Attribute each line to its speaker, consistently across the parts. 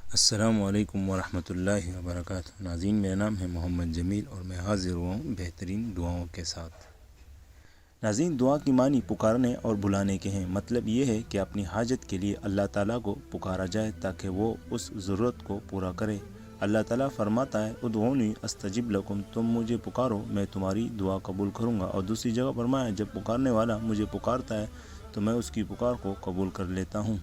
Speaker 1: السلام علیکم ورحمۃ اللہ وبرکاتہ۔ ناظرین، میرا نام ہے محمد جمیل اور میں حاضر ہوا ہوں بہترین دعاؤں کے ساتھ۔ ناظرین، دعا کی معنی پکارنے اور بلانے کے ہیں۔ مطلب یہ ہے کہ اپنی حاجت کے لیے اللہ تعالیٰ کو پکارا جائے تاکہ وہ اس ضرورت کو پورا کرے۔ اللہ تعالیٰ فرماتا ہے ادعونی استجب لکم، تم مجھے پکارو میں تمہاری دعا قبول کروں گا۔ اور دوسری جگہ فرمایا جب پکارنے والا مجھے پکارتا ہے تو میں اس کی پکار کو قبول کر لیتا ہوں۔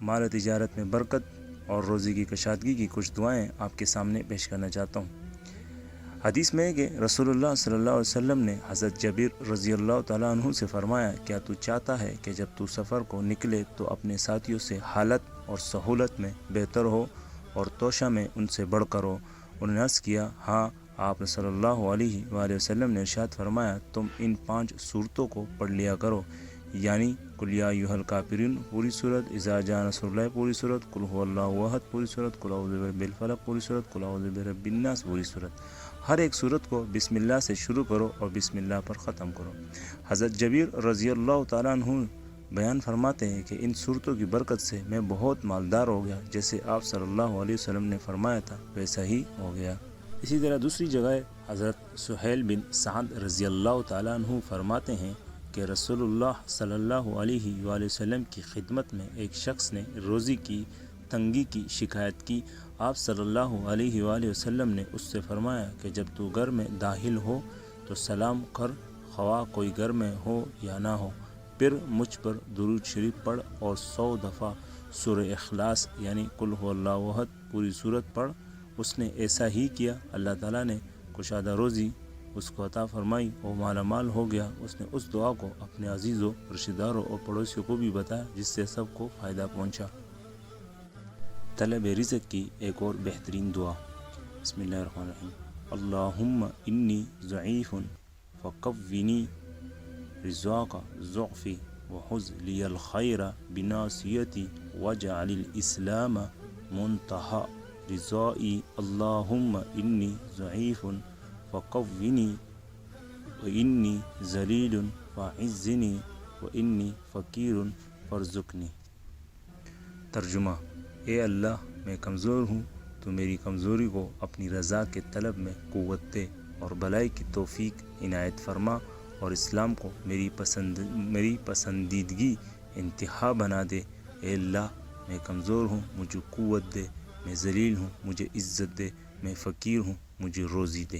Speaker 1: مال تجارت میں برکت اور روزی کی کشادگی کی کچھ دعائیں آپ کے سامنے پیش کرنا چاہتا ہوں۔ حدیث میں ہے کہ رسول اللہ صلی اللہ علیہ وسلم نے حضرت جابر رضی اللہ تعالیٰ عنہ سے فرمایا، کیا تو چاہتا ہے کہ جب تو سفر کو نکلے تو اپنے ساتھیوں سے حالت اور سہولت میں بہتر ہو اور توشہ میں ان سے بڑھ کر ہو؟ انہوں نے عرض کیا ہاں۔ آپ صلی اللہ علیہ وآلہ وسلم نے ارشاد فرمایا، تم ان 5 صورتوں کو پڑھ لیا کرو، یعنی قل یا ایھا الکافرون پوری صورت، اذا جاء نصر اللہ پوری صورت، قل هو اللہ احد پوری صورت، قل اعوذ برب الفلق پوری صورت، قل اعوذ برب الناس پوری صورت۔ ہر ایک صورت کو بسم اللہ سے شروع کرو اور بسم اللہ پر ختم کرو۔ حضرت جابر رضی اللہ تعالیٰ عنہ بیان فرماتے ہیں کہ ان صورتوں کی برکت سے میں بہت مالدار ہو گیا، جیسے آپ صلی اللہ علیہ وسلم نے فرمایا تھا ویسا ہی ہو گیا۔ اسی طرح دوسری جگہ حضرت سہیل بن سعد رضی اللہ تعالیٰ عنہ فرماتے ہیں کہ رسول اللہ صلی اللہ علیہ وآلہ وسلم کی خدمت میں ایک شخص نے روزی کی تنگی کی شکایت کی۔ آپ صلی اللہ علیہ وآلہ وسلم نے اس سے فرمایا کہ جب تو گھر میں داخل ہو تو سلام کر، خواہ کوئی گھر میں ہو یا نہ ہو، پھر مجھ پر درود شریف پڑھ اور 100 دفعہ سورہ اخلاص یعنی قل هو اللہ احد پوری صورت پڑھ۔ اس نے ایسا ہی کیا، اللہ تعالیٰ نے کشادہ روزی اس کو عطا فرمائی اور مالا مال ہو گیا۔ اس نے اس دعا کو اپنے عزیزوں، رشتہ داروں اور پڑوسیوں کو بھی بتایا، جس سے سب کو فائدہ پہنچا۔ طلب رزق کی ایک اور بہترین دعا، بسم اللہ الرحمن الرحیم، اللہم انی ضعیف فقوینی رزاق ضعفی وحز لی الخیر بناصیتی واجعل الاسلام منتہا رضائی، اللہم انی ضعیف فقوینی وانی ذلیل فاعزنی وانی فقیر فارزقنی۔ ترجمہ: اے اللہ، میں کمزور ہوں، تو میری کمزوری کو اپنی رضا کے طلب میں قوت دے اور بھلائی کی توفیق عنایت فرما، اور اسلام کو میری پسندیدگی انتہا بنا دے۔ اے اللہ، میں کمزور ہوں، مجھے قوت دے، میں ذلیل ہوں، مجھے عزت دے، میں فقیر ہوں، مجھے روزی دے۔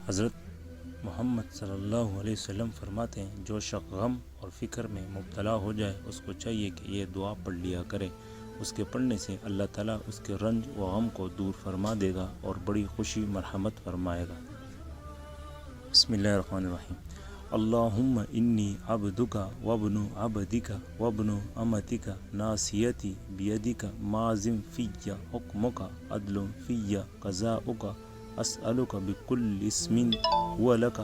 Speaker 1: حضرت محمد صلی اللہ علیہ وسلم فرماتے ہیں، جو شخص غم اور فکر میں مبتلا ہو جائے اس کو چاہیے کہ یہ دعا پڑھ لیا کرے۔ اس کے پڑھنے سے اللہ تعالیٰ اس کے رنج و غم کو دور فرما دے گا اور بڑی خوشی مرحمت فرمائے گا۔ بسم اللہ الرحمن الرحیم، اللہم انی عبدک وابن عبدک وابن امتک ناصیتی بیدک ماض فی حکمک عدل فی قضاؤک اسألک بکل اسم هو لک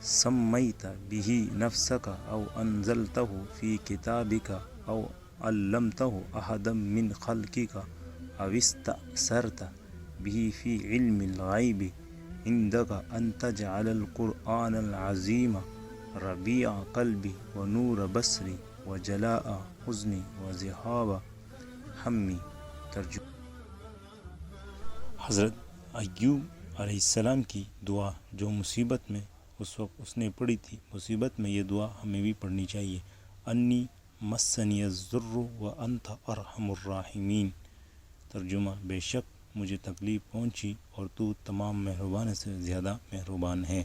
Speaker 1: سمیت بہ نفسک او انزلتہ فی کتابک او علمتہ احدا من خلقک او استأثرت بہ فی علم الغیب عندک ان تجعل القرآن العظیم ربیع قلبی ونور بصری وجلاء حزنی وذہاب ہمی۔ ترجمہ: حضرت ایوب علیہ السلام کی دعا جو مصیبت میں اس وقت اس نے پڑھی تھی، مصیبت میں یہ دعا ہمیں بھی پڑھنی چاہیے۔ انی مسنی الضر وانت ارحم الراحمین۔ ترجمہ: بے شک مجھے تکلیف پہنچی اور تو تمام مہربان سے زیادہ مہربان ہے۔